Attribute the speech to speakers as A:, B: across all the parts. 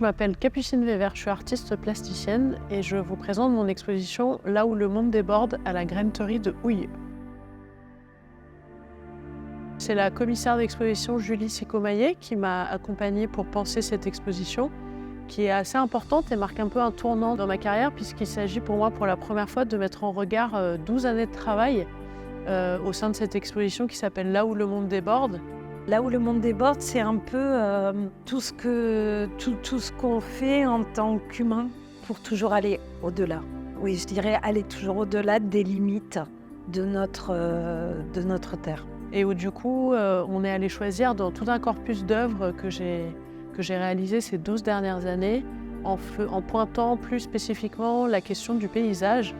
A: je m'appelle Capucine Wever, je suis artiste plasticienne et je vous présente mon exposition « Là où le monde déborde » à la Graineterie de Houille. C'est la commissaire d'exposition Julie Sicomaillet qui m'a accompagnée pour penser cette exposition, qui est assez importante et marque un peu un tournant dans ma carrière puisqu'il s'agit pour moi pour la première fois de mettre en regard 12 années de travail au sein de cette exposition qui s'appelle « Là où le monde déborde ».
B: Là où le monde déborde, c'est un peu tout ce qu'on fait en tant qu'humain pour toujours aller au-delà. Oui, je dirais aller toujours au-delà des limites de notre terre.
A: Et où du coup, on est allé choisir dans tout un corpus d'œuvres que j'ai réalisé ces 12 dernières années en pointant plus spécifiquement la question du paysage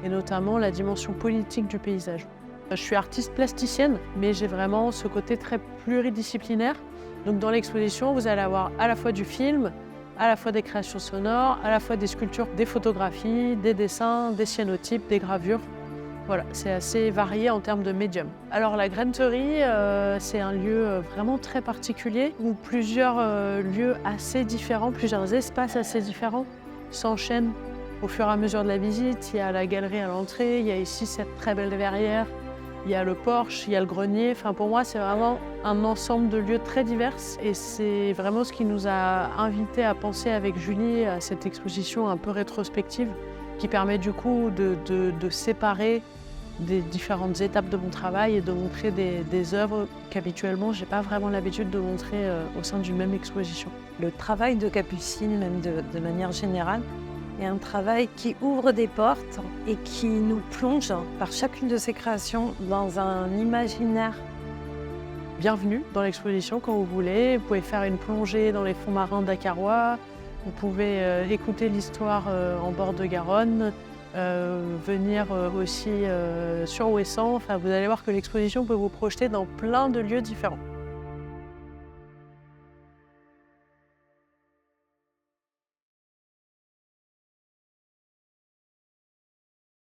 A: et notamment la dimension politique du paysage. Je suis artiste plasticienne, mais j'ai vraiment ce côté très pluridisciplinaire. Donc dans l'exposition, vous allez avoir à la fois du film, à la fois des créations sonores, à la fois des sculptures, des photographies, des dessins, des cyanotypes, des gravures. Voilà, c'est assez varié en termes de médium. Alors la Graineterie, c'est un lieu vraiment très particulier où plusieurs lieux assez différents, plusieurs espaces assez différents s'enchaînent au fur et à mesure de la visite. Il y a la galerie à l'entrée, il y a ici cette très belle verrière, il y a le porche, il y a le grenier. Enfin, pour moi, c'est vraiment un ensemble de lieux très divers et c'est vraiment ce qui nous a invités à penser avec Julie à cette exposition un peu rétrospective qui permet du coup de séparer des différentes étapes de mon travail et de montrer des œuvres qu'habituellement, je n'ai pas vraiment l'habitude de montrer au sein d'une même exposition.
B: Le travail de Capucine, même de manière générale, est un travail qui ouvre des portes et qui nous plonge par chacune de ses créations dans un imaginaire.
A: Bienvenue dans l'exposition quand vous voulez. Vous pouvez faire une plongée dans les fonds marins dakarois. Vous pouvez écouter l'histoire en bord de Garonne, venir aussi sur Ouessant. Enfin, vous allez voir que l'exposition peut vous projeter dans plein de lieux différents.